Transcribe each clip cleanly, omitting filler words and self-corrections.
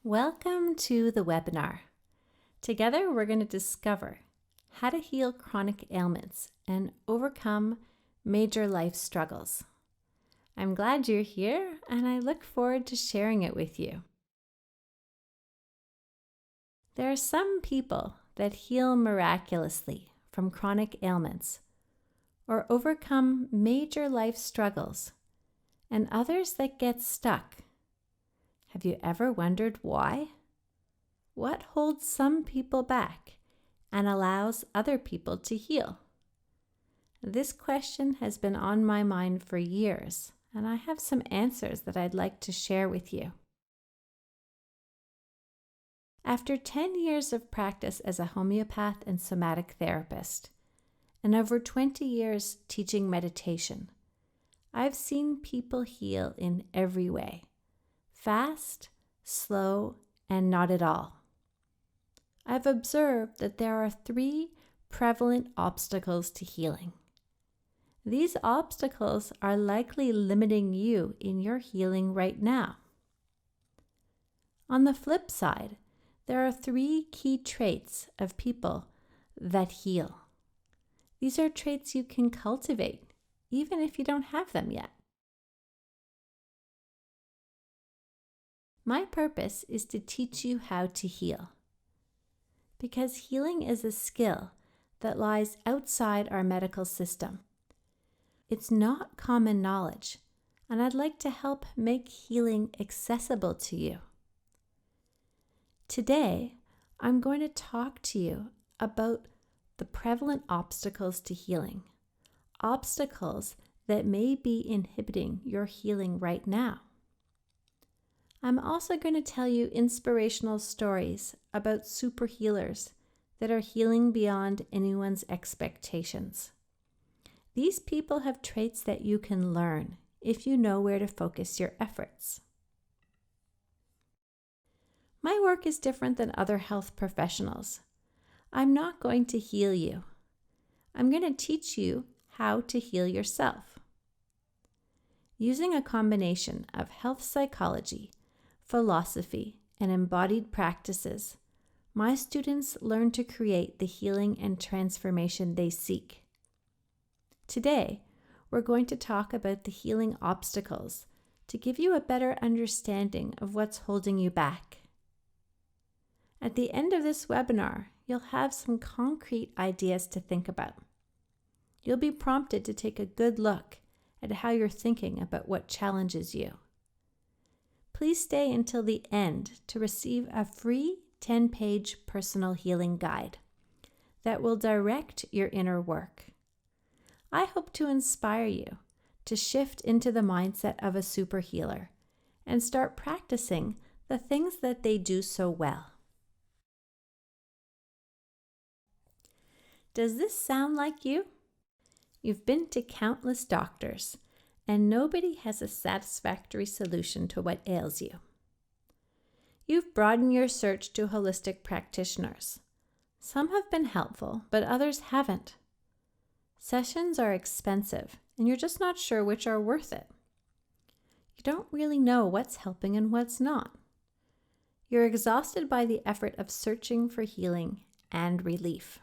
Welcome to the webinar. Together, we're going to discover how to heal chronic ailments and overcome major life struggles. I'm glad you're here, and I look forward to sharing it with you. There are some people that heal miraculously from chronic ailments or overcome major life struggles, and others that get stuck. Have you ever wondered why? What holds some people back and allows other people to heal? This question has been on my mind for years, and I have some answers that I'd like to share with you. After 10 years of practice as a homeopath and somatic therapist, and over 20 years teaching meditation, I've seen people heal in every way: fast, slow, and not at all. I've observed that there are 3 prevalent obstacles to healing. These obstacles are likely limiting you in your healing right now. On the flip side, there are 3 key traits of people that heal. These are traits you can cultivate, even if you don't have them yet. My purpose is to teach you how to heal, because healing is a skill that lies outside our medical system. It's not common knowledge, and I'd like to help make healing accessible to you. Today, I'm going to talk to you about the prevalent obstacles to healing, obstacles that may be inhibiting your healing right now. I'm also going to tell you inspirational stories about super healers that are healing beyond anyone's expectations. These people have traits that you can learn if you know where to focus your efforts. My work is different than other health professionals. I'm not going to heal you. I'm going to teach you how to heal yourself. Using a combination of health psychology, philosophy, and embodied practices, my students learn to create the healing and transformation they seek. Today, we're going to talk about the healing obstacles to give you a better understanding of what's holding you back. At the end of this webinar, you'll have some concrete ideas to think about. You'll be prompted to take a good look at how you're thinking about what challenges you. Please stay until the end to receive a free 10-page personal healing guide that will direct your inner work. I hope to inspire you to shift into the mindset of a super healer and start practicing the things that they do so well. Does this sound like you? You've been to countless doctors, and nobody has a satisfactory solution to what ails you. You've broadened your search to holistic practitioners. Some have been helpful, but others haven't. Sessions are expensive, and you're just not sure which are worth it. You don't really know what's helping and what's not. You're exhausted by the effort of searching for healing and relief.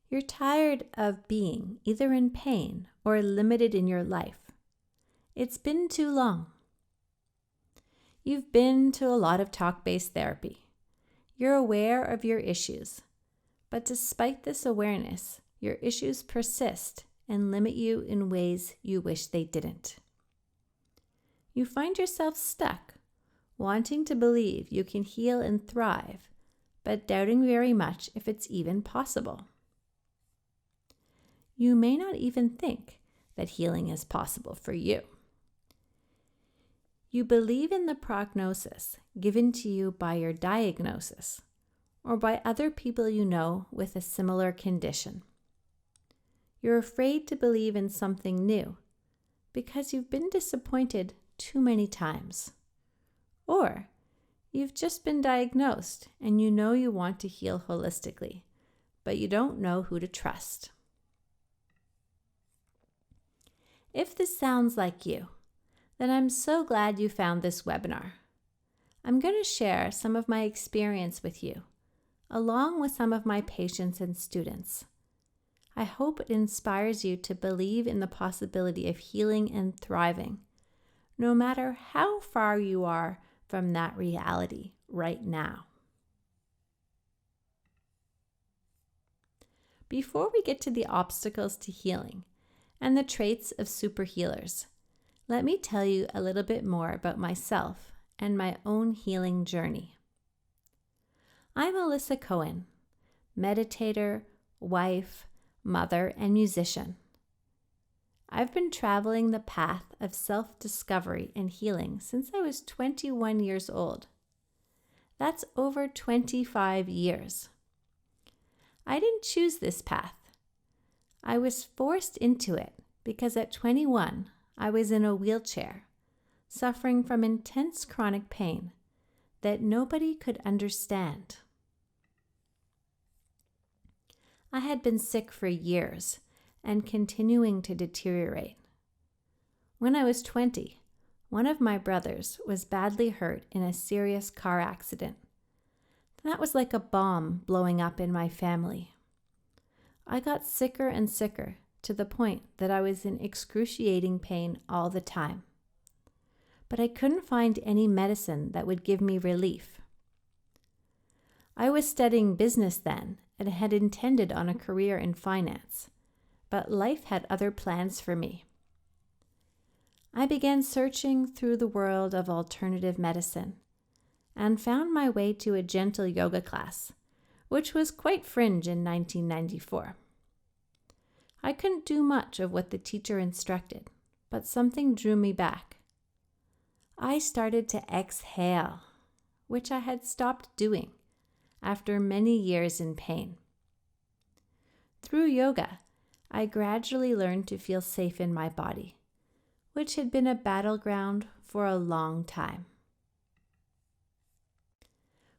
You're tired of being either in pain or limited in your life. It's been too long. You've been to a lot of talk-based therapy. You're aware of your issues, but despite this awareness, your issues persist and limit you in ways you wish they didn't. You find yourself stuck, wanting to believe you can heal and thrive, but doubting very much if it's even possible. You may not even think that healing is possible for you. You believe in the prognosis given to you by your diagnosis or by other people you know with a similar condition. You're afraid to believe in something new because you've been disappointed too many times. Or you've just been diagnosed and you know you want to heal holistically, but you don't know who to trust. If this sounds like you, then I'm so glad you found this webinar. I'm going to share some of my experience with you, along with some of my patients and students. I hope it inspires you to believe in the possibility of healing and thriving, no matter how far you are from that reality right now. Before we get to the obstacles to healing and the traits of super healers, let me tell you a little bit more about myself and my own healing journey. I'm Alyssa Cohen, meditator, wife, mother, and musician. I've been traveling the path of self-discovery and healing since I was 21 years old. That's over 25 years. I didn't choose this path. I was forced into it because at 21, I was in a wheelchair, suffering from intense chronic pain that nobody could understand. I had been sick for years and continuing to deteriorate. When I was 20, one of my brothers was badly hurt in a serious car accident. That was like a bomb blowing up in my family. I got sicker and sicker to the point that I was in excruciating pain all the time. But I couldn't find any medicine that would give me relief. I was studying business then and had intended on a career in finance, but life had other plans for me. I began searching through the world of alternative medicine and found my way to a gentle yoga class, which was quite fringe in 1994. I couldn't do much of what the teacher instructed, but something drew me back. I started to exhale, which I had stopped doing after many years in pain. Through yoga, I gradually learned to feel safe in my body, which had been a battleground for a long time.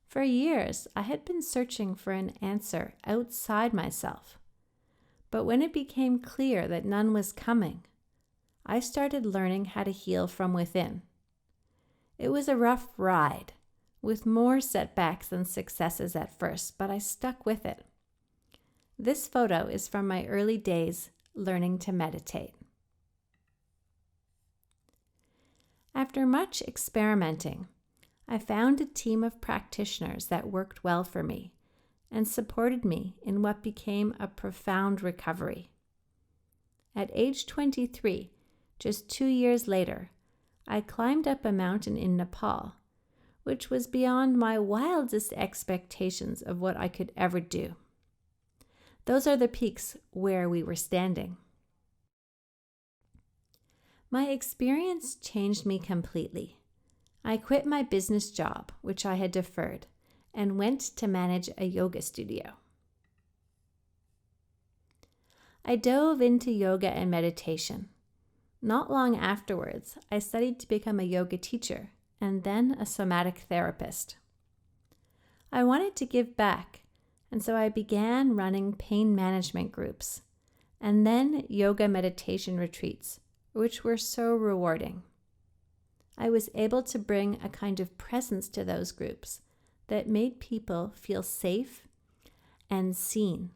For years, I had been searching for an answer outside myself, but when it became clear that none was coming, I started learning how to heal from within. It was a rough ride, with more setbacks than successes at first, but I stuck with it. This photo is from my early days learning to meditate. After much experimenting, I found a team of practitioners that worked well for me and supported me in what became a profound recovery. At age 23, just 2 years later, I climbed up a mountain in Nepal, which was beyond my wildest expectations of what I could ever do. Those are the peaks where we were standing. My experience changed me completely. I quit my business job, which I had deferred, and went to manage a yoga studio. I dove into yoga and meditation. Not long afterwards, I studied to become a yoga teacher and then a somatic therapist. I wanted to give back, and so I began running pain management groups and then yoga meditation retreats, which were so rewarding. I was able to bring a kind of presence to those groups that made people feel safe and seen.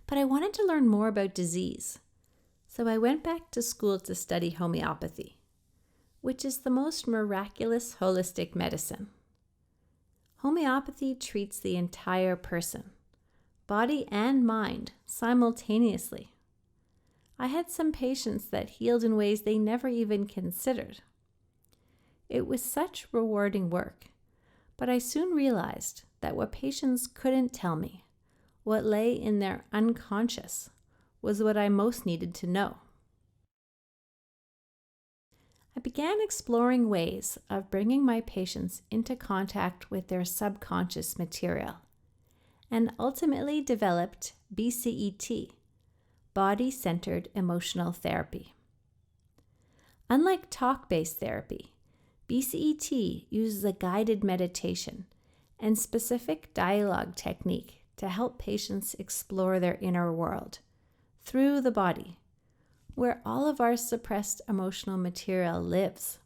But I wanted to learn more about disease, so I went back to school to study homeopathy, which is the most miraculous holistic medicine. Homeopathy treats the entire person, body and mind, simultaneously. I had some patients that healed in ways they never even considered. It was such rewarding work, but I soon realized that what patients couldn't tell me, what lay in their unconscious, was what I most needed to know. I began exploring ways of bringing my patients into contact with their subconscious material and ultimately developed BCET, Body-Centered Emotional Therapy. Unlike talk-based therapy, BCET uses a guided meditation and specific dialogue technique to help patients explore their inner world through the body, where all of our suppressed emotional material lives.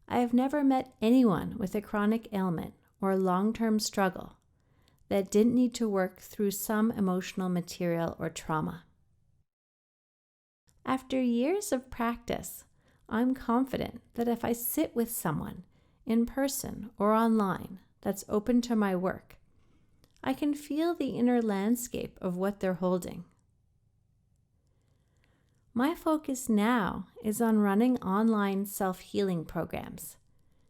I have never met anyone with a chronic ailment or long-term struggle that didn't need to work through some emotional material or trauma. After years of practice, I'm confident that if I sit with someone in person or online that's open to my work, I can feel the inner landscape of what they're holding. My focus now is on running online self-healing programs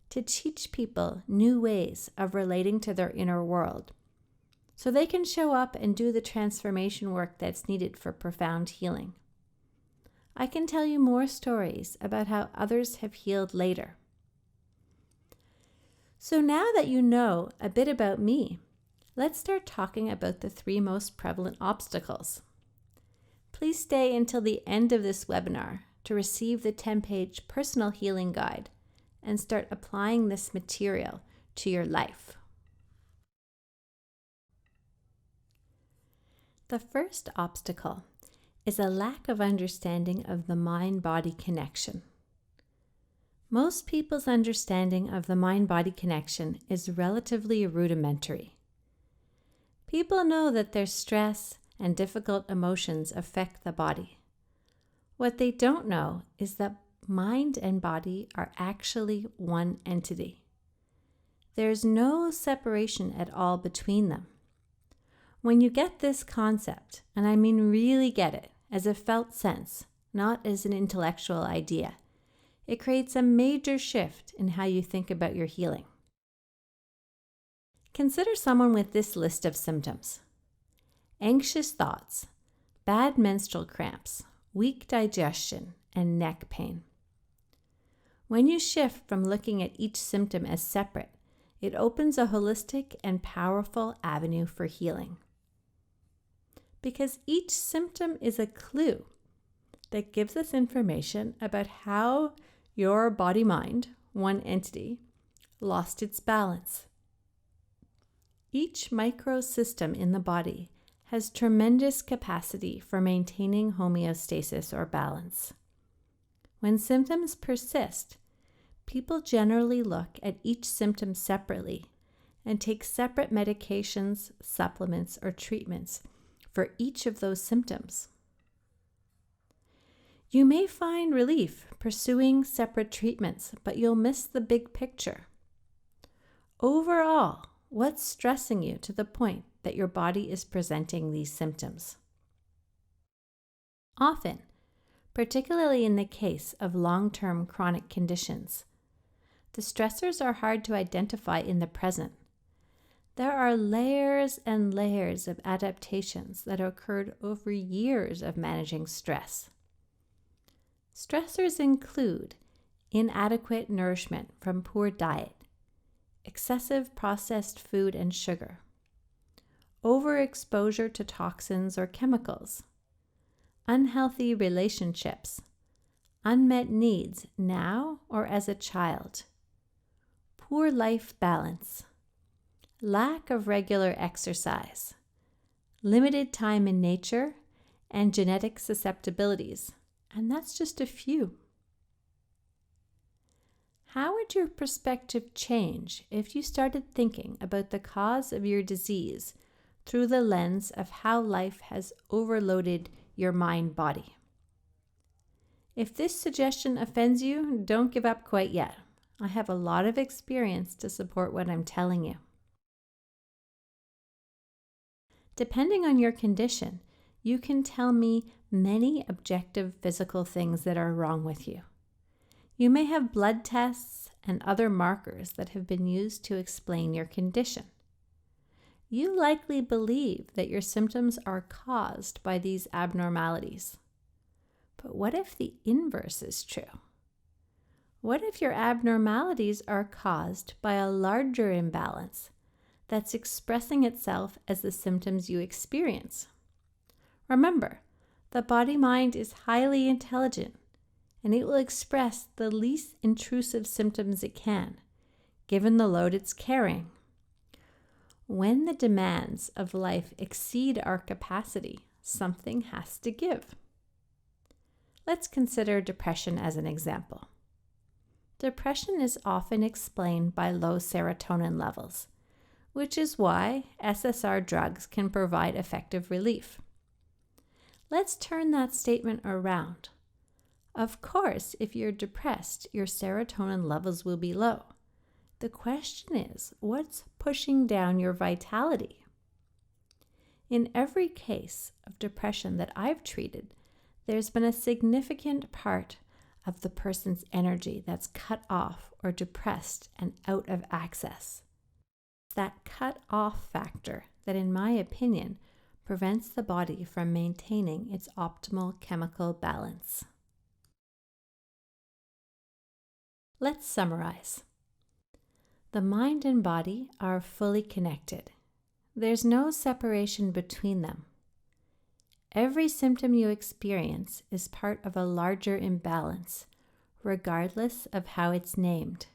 to teach people new ways of relating to their inner world so they can show up and do the transformation work that's needed for profound healing. I can tell you more stories about how others have healed later. So now that you know a bit about me, let's start talking about the 3 most prevalent obstacles. Please stay until the end of this webinar to receive the 10-page personal healing guide and start applying this material to your life. The first obstacle is a lack of understanding of the mind-body connection. Most people's understanding of the mind-body connection is relatively rudimentary. People know that their stress and difficult emotions affect the body. What they don't know is that mind and body are actually one entity. There's no separation at all between them. When you get this concept, and I mean really get it, as a felt sense, not as an intellectual idea, it creates a major shift in how you think about your healing. Consider someone with this list of symptoms: anxious thoughts, bad menstrual cramps, weak digestion, and neck pain. When you shift from looking at each symptom as separate, it opens a holistic and powerful avenue for healing. Because each symptom is a clue that gives us information about how your body-mind, one entity, lost its balance. Each microsystem in the body has tremendous capacity for maintaining homeostasis or balance. When symptoms persist, people generally look at each symptom separately and take separate medications, supplements, or treatments for each of those symptoms. You may find relief pursuing separate treatments, but you'll miss the big picture. Overall, what's stressing you to the point that your body is presenting these symptoms? Often, particularly in the case of long-term chronic conditions, the stressors are hard to identify in the present. There are layers and layers of adaptations that occurred over years of managing stress. Stressors include inadequate nourishment from poor diet, excessive processed food and sugar, overexposure to toxins or chemicals, unhealthy relationships, unmet needs now or as a child, poor life balance, lack of regular exercise, limited time in nature, and genetic susceptibilities, and that's just a few. How would your perspective change if you started thinking about the cause of your disease through the lens of how life has overloaded your mind-body? If this suggestion offends you, don't give up quite yet. I have a lot of experience to support what I'm telling you. Depending on your condition, you can tell me many objective physical things that are wrong with you. You may have blood tests and other markers that have been used to explain your condition. You likely believe that your symptoms are caused by these abnormalities. But what if the inverse is true? What if your abnormalities are caused by a larger imbalance that's expressing itself as the symptoms you experience? Remember, the body-mind is highly intelligent, and it will express the least intrusive symptoms it can, given the load it's carrying. When the demands of life exceed our capacity, something has to give. Let's consider depression as an example. Depression is often explained by low serotonin levels, which is why SSR drugs can provide effective relief. Let's turn that statement around. Of course, if you're depressed, your serotonin levels will be low. The question is, what's pushing down your vitality? In every case of depression that I've treated, there's been a significant part of the person's energy that's cut off or depressed and out of access. It's that cut off factor that, in my opinion, prevents the body from maintaining its optimal chemical balance. Let's summarize. The mind and body are fully connected. There's no separation between them. Every symptom you experience is part of a larger imbalance, regardless of how it's named.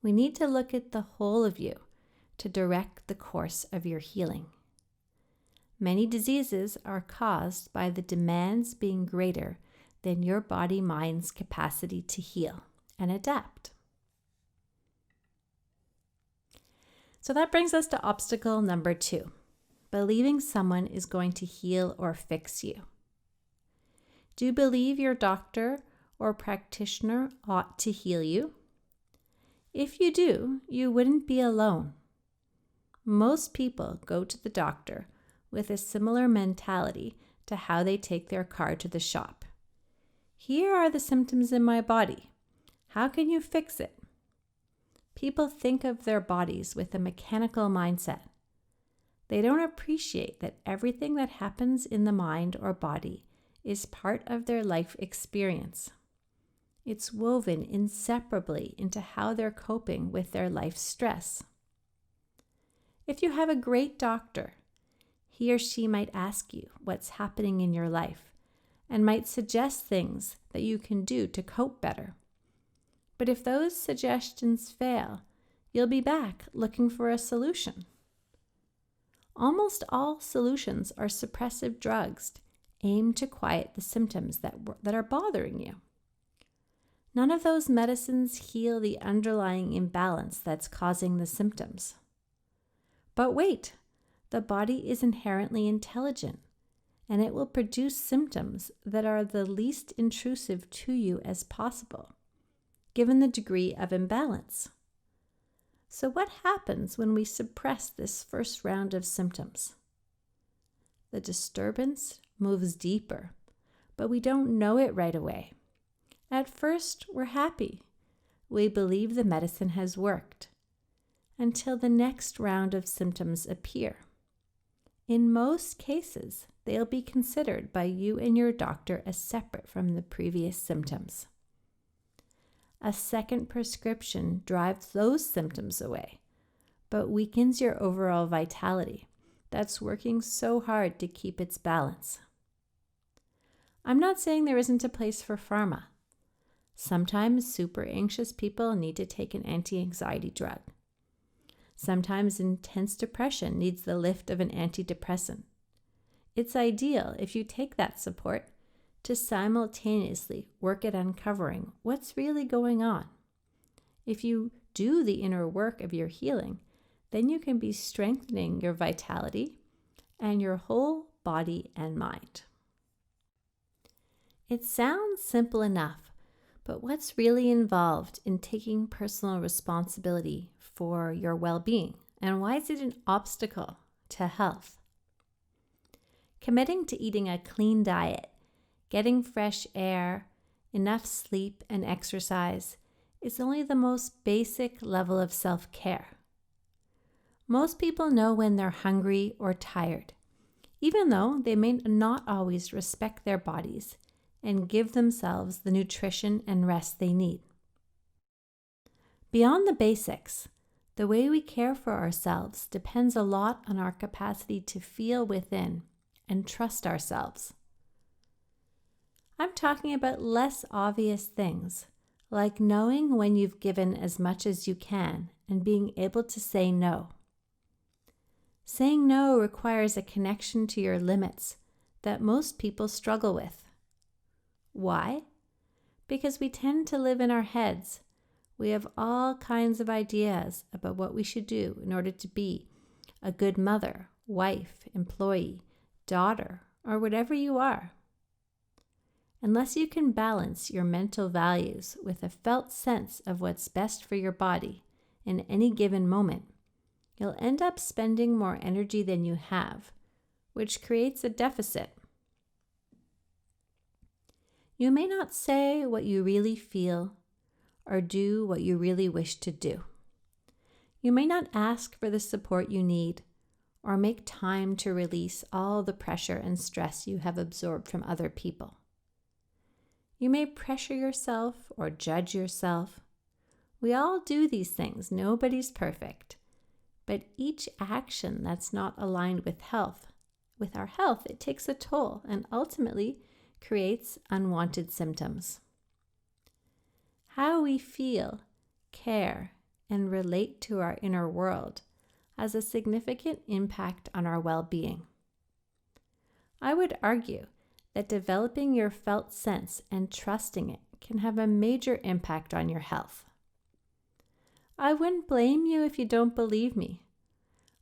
We need to look at the whole of you to direct the course of your healing. Many diseases are caused by the demands being greater than your body-mind's capacity to heal and adapt. So that brings us to obstacle number 2. Believing someone is going to heal or fix you. Do you believe your doctor or practitioner ought to heal you? If you do, you wouldn't be alone. Most people go to the doctor with a similar mentality to how they take their car to the shop. Here are the symptoms in my body. How can you fix it? People think of their bodies with a mechanical mindset. They don't appreciate that everything that happens in the mind or body is part of their life experience. It's woven inseparably into how they're coping with their life stress. If you have a great doctor, he or she might ask you what's happening in your life and might suggest things that you can do to cope better. But if those suggestions fail, you'll be back looking for a solution. Almost all solutions are suppressive drugs aimed to quiet the symptoms that are bothering you. None of those medicines heal the underlying imbalance that's causing the symptoms. But wait, the body is inherently intelligent, and it will produce symptoms that are the least intrusive to you as possible, given the degree of imbalance. So what happens when we suppress this first round of symptoms? The disturbance moves deeper, but we don't know it right away. At first, we're happy. We believe the medicine has worked, until the next round of symptoms appear. In most cases, they'll be considered by you and your doctor as separate from the previous symptoms. A second prescription drives those symptoms away, but weakens your overall vitality that's working so hard to keep its balance. I'm not saying there isn't a place for pharma. Sometimes super anxious people need to take an anti-anxiety drug. Sometimes intense depression needs the lift of an antidepressant. It's ideal if you take that support to simultaneously work at uncovering what's really going on. If you do the inner work of your healing, then you can be strengthening your vitality and your whole body and mind. It sounds simple enough, but what's really involved in taking personal responsibility for your well-being, and why is it an obstacle to health? Committing to eating a clean diet, getting fresh air, enough sleep, and exercise is only the most basic level of self-care. Most people know when they're hungry or tired, even though they may not always respect their bodies and give themselves the nutrition and rest they need. Beyond the basics, the way we care for ourselves depends a lot on our capacity to feel within and trust ourselves. I'm talking about less obvious things, like knowing when you've given as much as you can and being able to say no. Saying no requires a connection to your limits that most people struggle with. Why? because we tend to live in our heads. We have all kinds of ideas about what we should do in order to be a good mother, wife, employee, daughter, or whatever you are. Unless you can balance your mental values with a felt sense of what's best for your body in any given moment, you'll end up spending more energy than you have, which creates a deficit. You may not say what you really feel or do what you really wish to do. You may not ask for the support you need or make time to release all the pressure and stress you have absorbed from other people. You may pressure yourself or judge yourself. We all do these things. Nobody's perfect. But each action that's not aligned with our health, it takes a toll and ultimately creates unwanted symptoms. How we feel, care, and relate to our inner world has a significant impact on our well-being. I would argue that developing your felt sense and trusting it can have a major impact on your health. I wouldn't blame you if you don't believe me.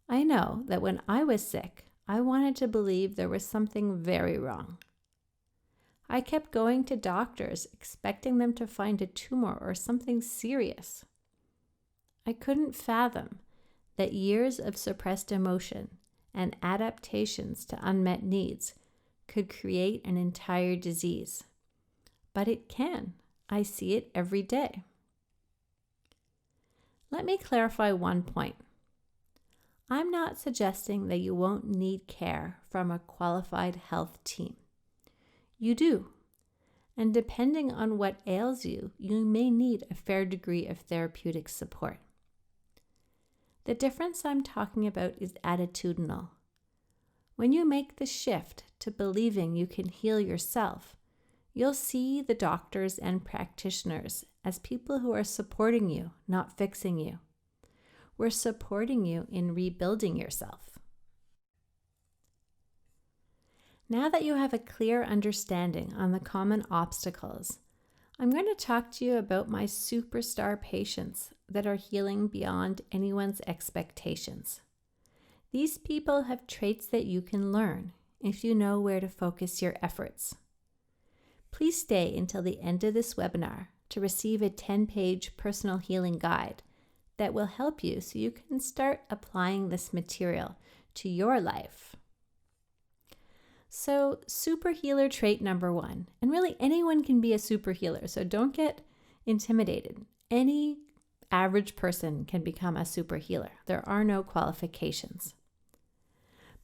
I know that when I was sick, I wanted to believe there was something very wrong. I kept going to doctors expecting them to find a tumor or something serious. I couldn't fathom that years of suppressed emotion and adaptations to unmet needs could create an entire disease. But it can. I see it every day. Let me clarify one point. I'm not suggesting that you won't need care from a qualified health team. You do. And depending on what ails you, you may need a fair degree of therapeutic support. The difference I'm talking about is attitudinal. When you make the shift to believing you can heal yourself, you'll see the doctors and practitioners as people who are supporting you, not fixing you. We're supporting you in rebuilding yourself. Now that you have a clear understanding on the common obstacles, I'm going to talk to you about my superstar patients that are healing beyond anyone's expectations. These people have traits that you can learn if you know where to focus your efforts. Please stay until the end of this webinar to receive a 10-page personal healing guide that will help you so you can start applying this material to your life. So, super healer trait number 1, and really anyone can be a super healer, so don't get intimidated. Any average person can become a super healer. There are no qualifications.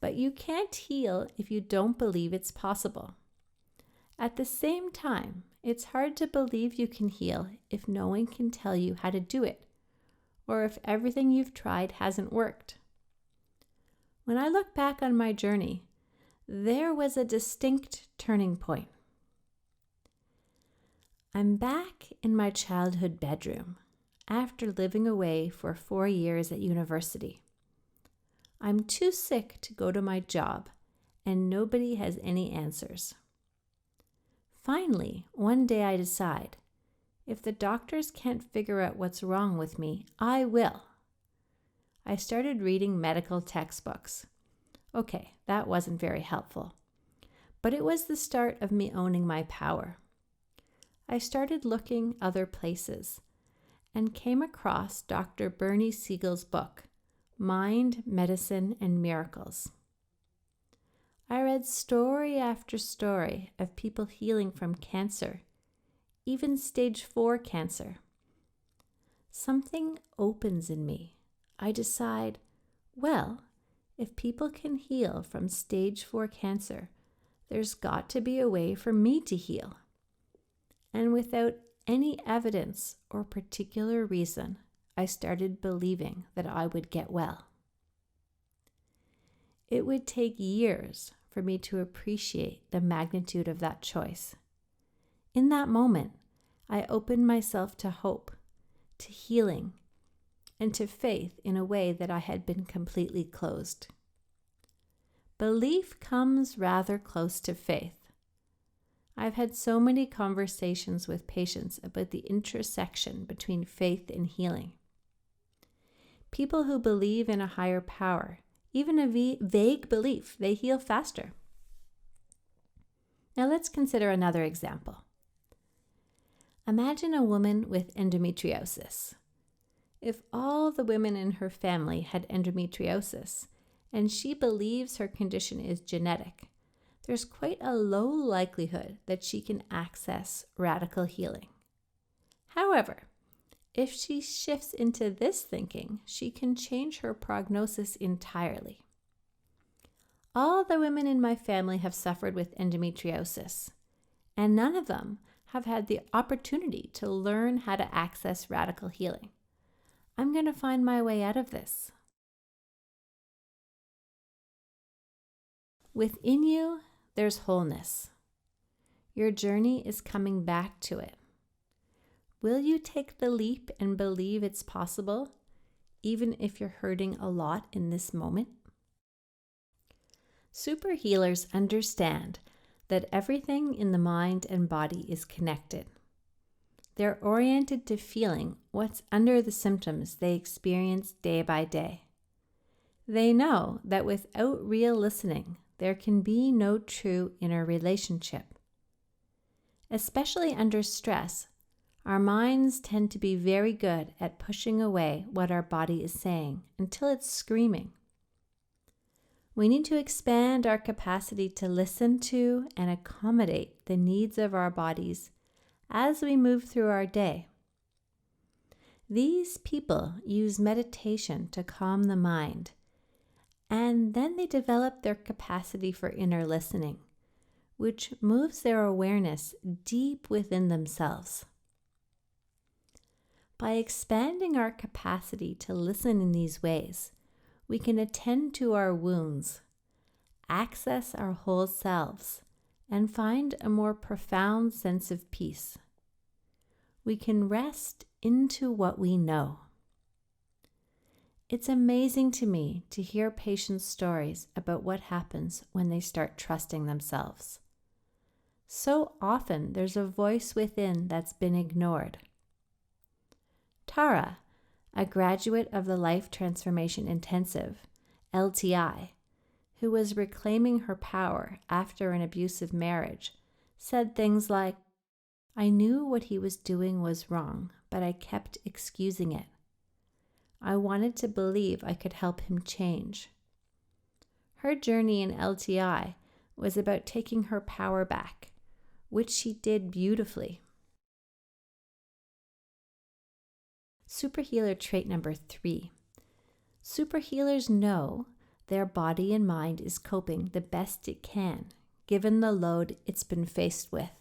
But you can't heal if you don't believe it's possible. At the same time, it's hard to believe you can heal if no one can tell you how to do it, or if everything you've tried hasn't worked. When I look back on my journey, there was a distinct turning point. I'm back in my childhood bedroom after living away for 4 years at university. I'm too sick to go to my job, and nobody has any answers. Finally, one day I decide, if the doctors can't figure out what's wrong with me, I will. I started reading medical textbooks. Okay, that wasn't very helpful, but it was the start of me owning my power. I started looking other places and came across Dr. Bernie Siegel's book, Mind, Medicine, and Miracles. I read story after story of people healing from cancer, even stage 4 cancer. Something opens in me. I decide, well, if people can heal from stage 4 cancer, there's got to be a way for me to heal. And without any evidence or particular reason, I started believing that I would get well. It would take years for me to appreciate the magnitude of that choice. In that moment, I opened myself to hope, to healing, and to faith in a way that I had been completely closed. Belief comes rather close to faith. I've had so many conversations with patients about the intersection between faith and healing. People who believe in a higher power, even a vague belief, they heal faster. Now let's consider another example. Imagine a woman with endometriosis. If all the women in her family had endometriosis, and she believes her condition is genetic, there's quite a low likelihood that she can access radical healing. However, if she shifts into this thinking, she can change her prognosis entirely. All the women in my family have suffered with endometriosis, and none of them have had the opportunity to learn how to access radical healing. I'm going to find my way out of this. Within you, there's wholeness. Your journey is coming back to it. Will you take the leap and believe it's possible, even if you're hurting a lot in this moment? Super healers understand that everything in the mind and body is connected. They're oriented to feeling what's under the symptoms they experience day by day. They know that without real listening, there can be no true inner relationship. Especially under stress, our minds tend to be very good at pushing away what our body is saying until it's screaming. We need to expand our capacity to listen to and accommodate the needs of our bodies as we move through our day. These people use meditation to calm the mind, and then they develop their capacity for inner listening, which moves their awareness deep within themselves. By expanding our capacity to listen in these ways, we can attend to our wounds, access our whole selves, and find a more profound sense of peace. We can rest into what we know. It's amazing to me to hear patients' stories about what happens when they start trusting themselves. So often there's a voice within that's been ignored. Tara, a graduate of the Life Transformation Intensive, LTI, who was reclaiming her power after an abusive marriage, said things like, "I knew what he was doing was wrong, but I kept excusing it. I wanted to believe I could help him change." Her journey in LTI was about taking her power back, which she did beautifully. Superhealer trait number 3. Superhealers know their body and mind is coping the best it can, given the load it's been faced with.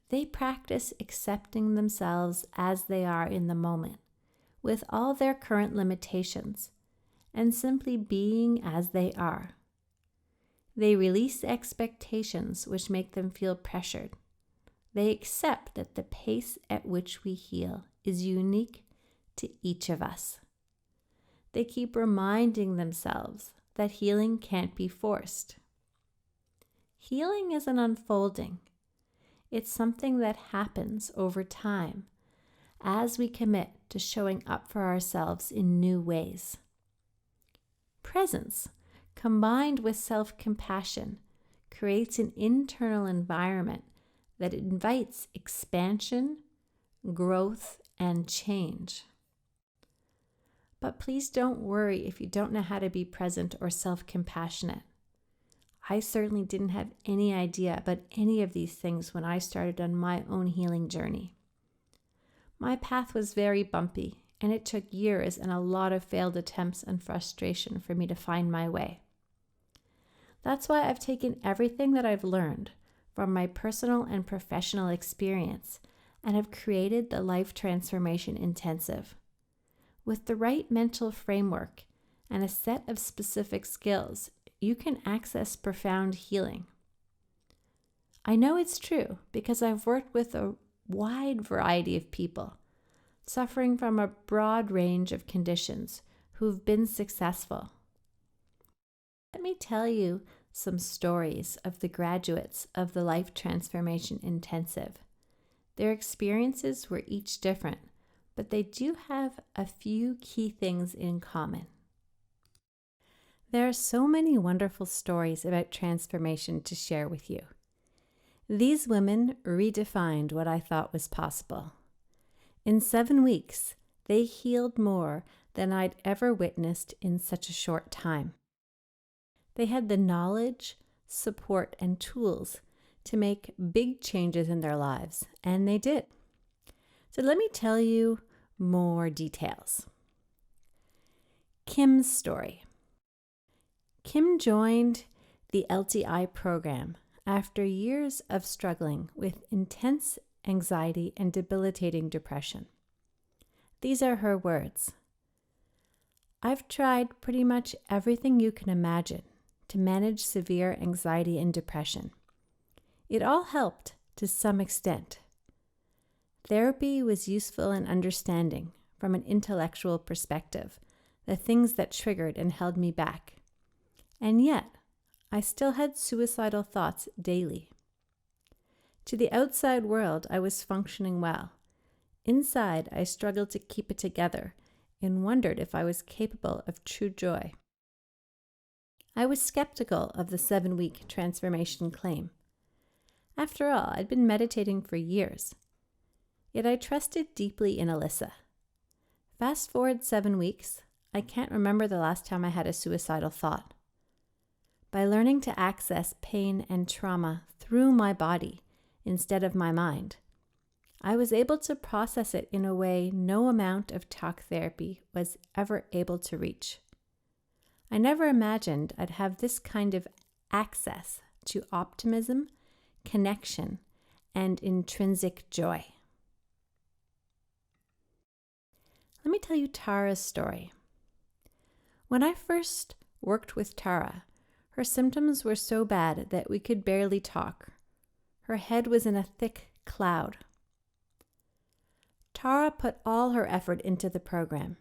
They practice accepting themselves as they are in the moment, with all their current limitations, and simply being as they are. They release expectations which make them feel pressured. They accept that the pace at which we heal is unique to each of us. They keep reminding themselves that healing can't be forced. Healing is an unfolding. It's something that happens over time as we commit to showing up for ourselves in new ways. Presence, combined with self-compassion, creates an internal environment that invites expansion, growth, and change. But please don't worry if you don't know how to be present or self-compassionate. I certainly didn't have any idea about any of these things when I started on my own healing journey. My path was very bumpy, and it took years and a lot of failed attempts and frustration for me to find my way. That's why I've taken everything that I've learned from my personal and professional experience and have created the Life Transformation Intensive. With the right mental framework and a set of specific skills, you can access profound healing. I know it's true because I've worked with a wide variety of people suffering from a broad range of conditions who've been successful. Let me tell you some stories of the graduates of the Life Transformation Intensive. Their experiences were each different, but they do have a few key things in common. There are so many wonderful stories about transformation to share with you. These women redefined what I thought was possible. In 7 weeks, they healed more than I'd ever witnessed in such a short time. They had the knowledge, support, and tools to make big changes in their lives, and they did. So let me tell you more details. Kim's story. Kim joined the LTI program after years of struggling with intense anxiety and debilitating depression. These are her words. I've tried pretty much everything you can imagine to manage severe anxiety and depression. It all helped to some extent. Therapy was useful in understanding, from an intellectual perspective, the things that triggered and held me back. And yet, I still had suicidal thoughts daily. To the outside world, I was functioning well. Inside, I struggled to keep it together and wondered if I was capable of true joy. I was skeptical of the 7-week transformation claim. After all, I'd been meditating for years. Yet I trusted deeply in Alyssa. Fast forward 7 weeks, I can't remember the last time I had a suicidal thought. By learning to access pain and trauma through my body instead of my mind, I was able to process it in a way no amount of talk therapy was ever able to reach. I never imagined I'd have this kind of access to optimism, connection, and intrinsic joy. Let me tell you Tara's story. When I first worked with Tara, her symptoms were so bad that we could barely talk. Her head was in a thick cloud. Tara put all her effort into the program,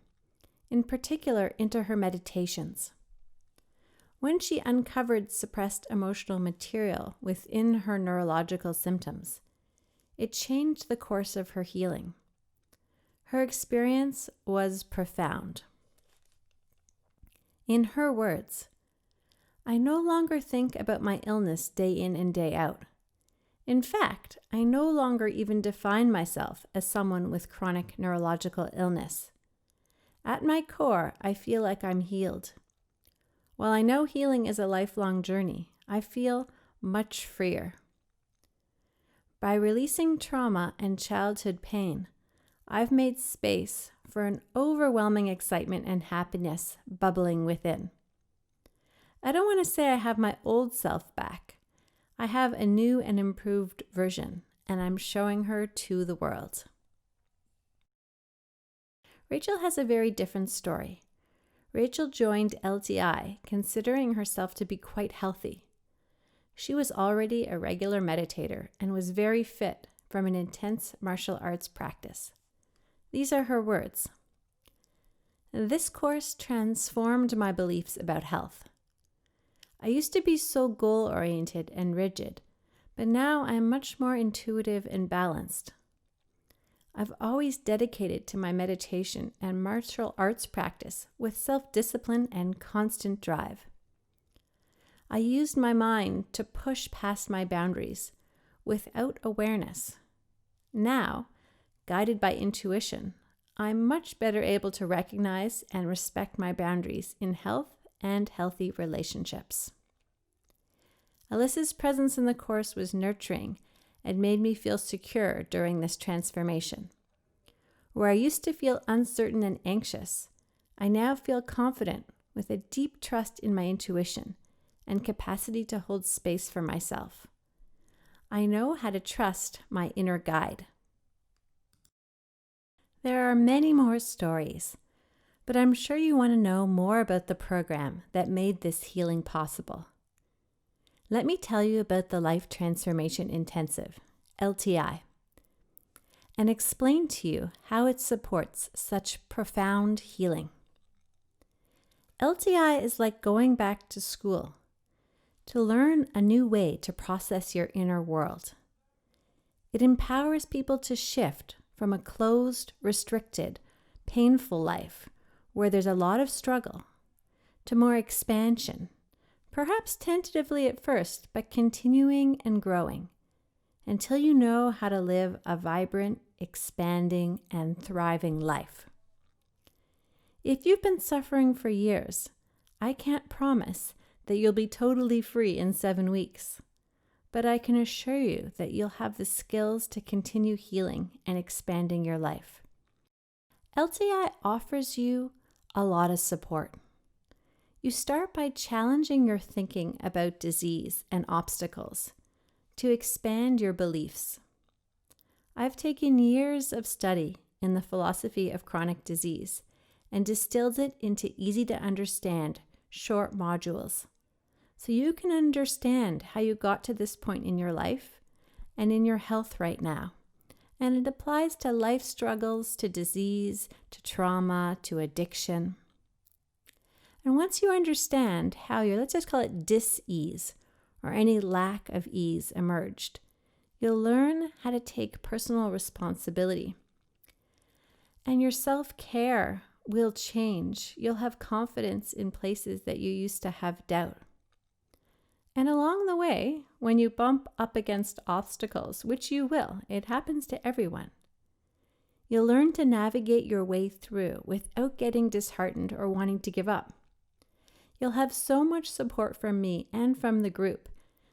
in particular into her meditations. When she uncovered suppressed emotional material within her neurological symptoms, it changed the course of her healing. Her experience was profound. In her words, I no longer think about my illness day in and day out. In fact, I no longer even define myself as someone with chronic neurological illness. At my core, I feel like I'm healed. While I know healing is a lifelong journey, I feel much freer. By releasing trauma and childhood pain, I've made space for an overwhelming excitement and happiness bubbling within. I don't want to say I have my old self back. I have a new and improved version, and I'm showing her to the world. Rachel has a very different story. Rachel joined LTI considering herself to be quite healthy. She was already a regular meditator and was very fit from an intense martial arts practice. These are her words. This course transformed my beliefs about health. I used to be so goal-oriented and rigid, but now I am much more intuitive and balanced. I've always dedicated to my meditation and martial arts practice with self-discipline and constant drive. I used my mind to push past my boundaries without awareness. Now, guided by intuition, I'm much better able to recognize and respect my boundaries in health and healthy relationships. Alyssa's presence in the course was nurturing and made me feel secure during this transformation. Where I used to feel uncertain and anxious, I now feel confident with a deep trust in my intuition and capacity to hold space for myself. I know how to trust my inner guide. There are many more stories, but I'm sure you want to know more about the program that made this healing possible. Let me tell you about the Life Transformation Intensive, LTI, and explain to you how it supports such profound healing. LTI is like going back to school. to learn a new way to process your inner world. It empowers people to shift from a closed, restricted, painful life where there's a lot of struggle to more expansion, perhaps tentatively at first, but continuing and growing until you know how to live a vibrant, expanding, and thriving life. If you've been suffering for years, I can't promise that you'll be totally free in 7 weeks, but I can assure you that you'll have the skills to continue healing and expanding your life. LTI offers you a lot of support. You start by challenging your thinking about disease and obstacles to expand your beliefs. I've taken years of study in the philosophy of chronic disease and distilled it into easy to understand short modules so you can understand how you got to this point in your life and in your health right now. And it applies to life struggles, to disease, to trauma, to addiction. And once you understand how your, let's just call it dis-ease, or any lack of ease emerged, you'll learn how to take personal responsibility. And your self-care will change. You'll have confidence in places that you used to have doubt. And along the way, when you bump up against obstacles, which you will, it happens to everyone, you'll learn to navigate your way through without getting disheartened or wanting to give up. You'll have so much support from me and from the group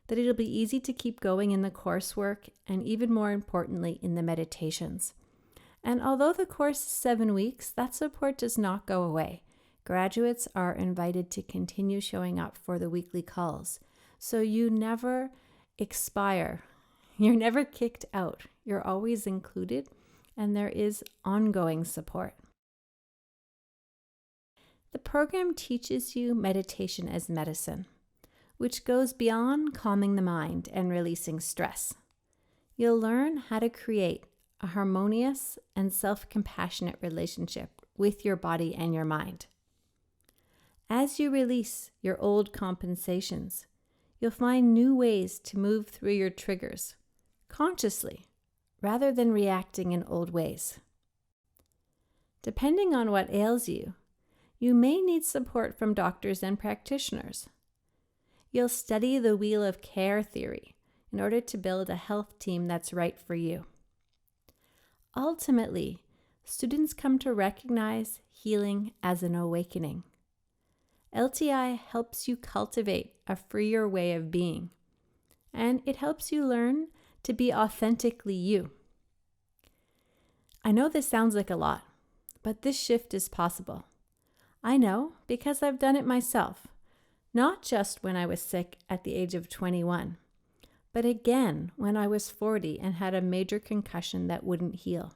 that it'll be easy to keep going in the coursework and even more importantly in the meditations. And although the course is 7 weeks, that support does not go away. Graduates are invited to continue showing up for the weekly calls. So you never expire. You're never kicked out. You're always included, and there is ongoing support. The program teaches you meditation as medicine, which goes beyond calming the mind and releasing stress. You'll learn how to create a harmonious and self-compassionate relationship with your body and your mind. As you release your old compensations, you'll find new ways to move through your triggers consciously rather than reacting in old ways. Depending on what ails you, you may need support from doctors and practitioners. You'll study the wheel of care theory in order to build a health team that's right for you. Ultimately, students come to recognize healing as an awakening. LTI helps you cultivate a freer way of being, and it helps you learn to be authentically you. I know this sounds like a lot, but this shift is possible. I know because I've done it myself, not just when I was sick at the age of 21, but again when I was 40 and had a major concussion that wouldn't heal.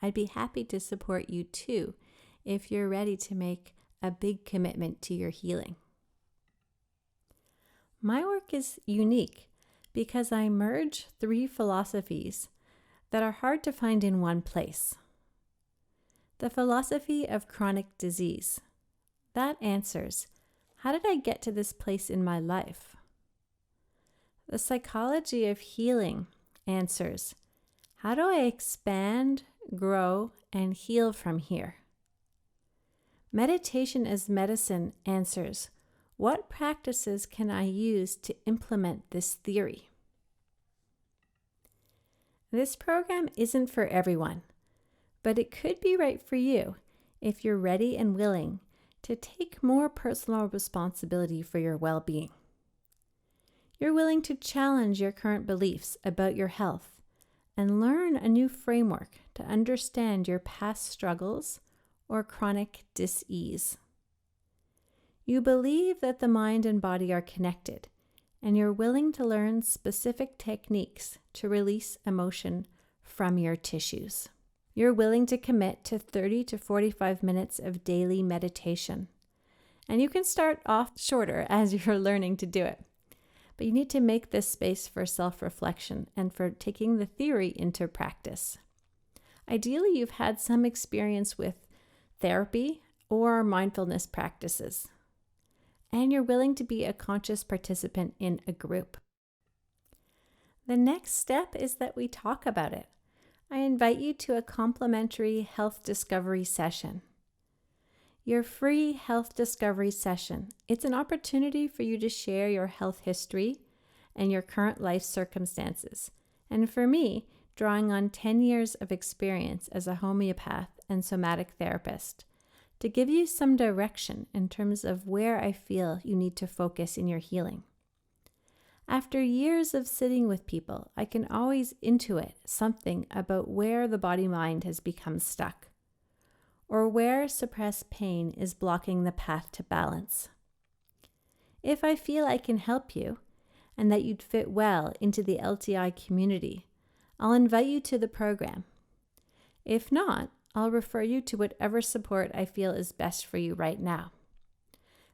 I'd be happy to support you too if you're ready to make a big commitment to your healing. My work is unique because I merge 3 philosophies that are hard to find in one place. The philosophy of chronic disease. That answers, how did I get to this place in my life? The psychology of healing answers, how do I expand, grow, and heal from here? Meditation as medicine answers, what practices can I use to implement this theory? This program isn't for everyone, but it could be right for you if you're ready and willing to take more personal responsibility for your well-being. You're willing to challenge your current beliefs about your health and learn a new framework to understand your past struggles or chronic dis-ease. You believe that the mind and body are connected, and you're willing to learn specific techniques to release emotion from your tissues. You're willing to commit to 30 to 45 minutes of daily meditation. And you can start off shorter as you're learning to do it. But you need to make this space for self-reflection and for taking the theory into practice. Ideally, you've had some experience with therapy or mindfulness practices. and you're willing to be a conscious participant in a group. The next step is that we talk about it. I invite you to a complimentary health discovery session. Your free health discovery session. It's an opportunity for you to share your health history and your current life circumstances. And for me, drawing on 10 years of experience as a homeopath and somatic therapist, to give you some direction in terms of where I feel you need to focus in your healing. After years of sitting with people, I can always intuit something about where the body-mind has become stuck, or where suppressed pain is blocking the path to balance. If I feel I can help you, and that you'd fit well into the LTI community, I'll invite you to the program. If not, I'll refer you to whatever support I feel is best for you right now.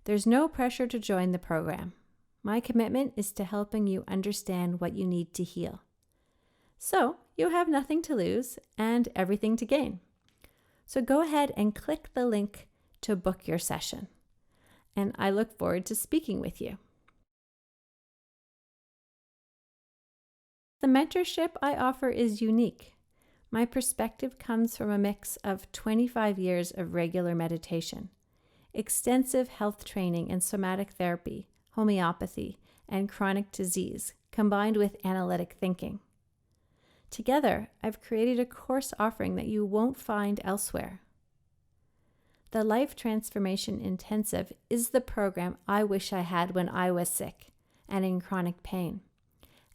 There's no pressure to join the program. My commitment is to helping you understand what you need to heal. So you have nothing to lose and everything to gain. So go ahead and click the link to book your session. And I look forward to speaking with you. The mentorship I offer is unique. My perspective comes from a mix of 25 years of regular meditation, extensive health training in somatic therapy, homeopathy, and chronic disease, combined with analytic thinking. Together, I've created a course offering that you won't find elsewhere. The Life Transformation Intensive is the program I wish I had when I was sick and in chronic pain,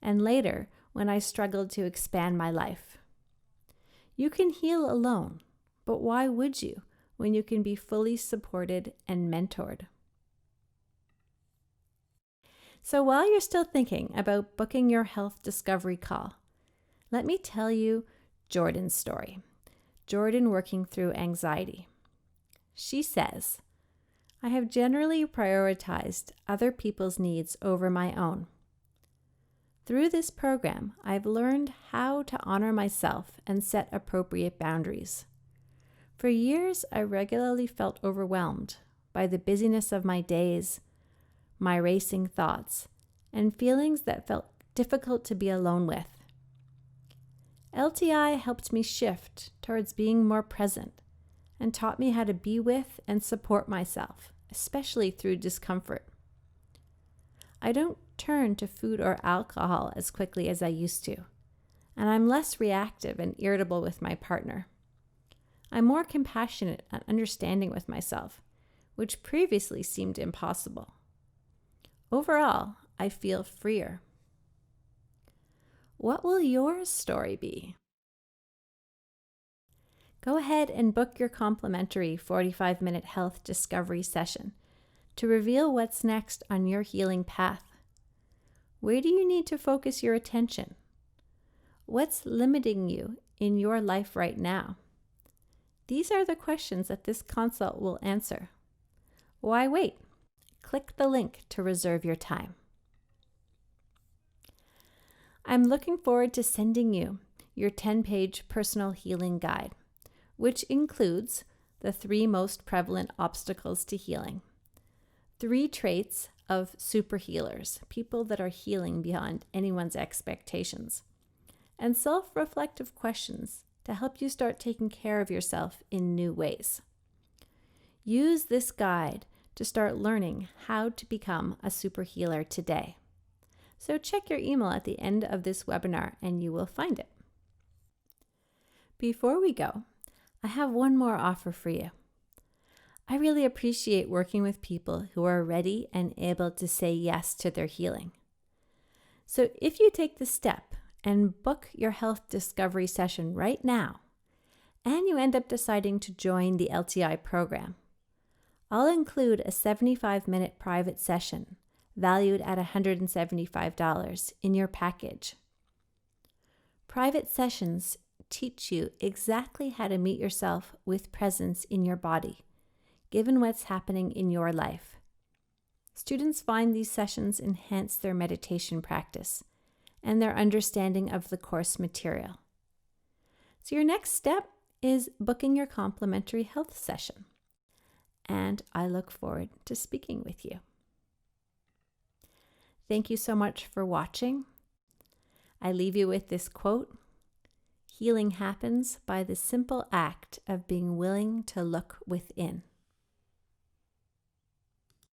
and later when I struggled to expand my life. You can heal alone, but why would you when you can be fully supported and mentored? So while you're still thinking about booking your health discovery call, let me tell you Jordan's story. Jordan working through anxiety. She says, I have generally prioritized other people's needs over my own. Through this program, I've learned how to honor myself and set appropriate boundaries. For years, I regularly felt overwhelmed by the busyness of my days, my racing thoughts, and feelings that felt difficult to be alone with. LTI helped me shift towards being more present and taught me how to be with and support myself, especially through discomfort. I don't turn to food or alcohol as quickly as I used to, and I'm less reactive and irritable with my partner. I'm more compassionate and understanding with myself, which previously seemed impossible. Overall, I feel freer. What will your story be? Go ahead and book your complimentary 45-minute health discovery session to reveal what's next on your healing path. Where do you need to focus your attention? What's limiting you in your life right now? These are the questions that this consult will answer. Why wait? Click the link to reserve your time. I'm looking forward to sending you your 10-page personal healing guide, which includes the 3 most prevalent obstacles to healing, 3 traits of super healers, people that are healing beyond anyone's expectations, and self-reflective questions to help you start taking care of yourself in new ways. Use this guide to start learning how to become a super healer today. So check your email at the end of this webinar and you will find it. Before we go, I have one more offer for you. I really appreciate working with people who are ready and able to say yes to their healing. So if you take the step and book your health discovery session right now, and you end up deciding to join the LTI program, I'll include a 75-minute private session valued at $175 in your package. Private sessions teach you exactly how to meet yourself with presence in your body, given what's happening in your life. Students find these sessions enhance their meditation practice and their understanding of the course material. So your next step is booking your complimentary health session. And I look forward to speaking with you. Thank you so much for watching. I leave you with this quote: "Healing happens by the simple act of being willing to look within."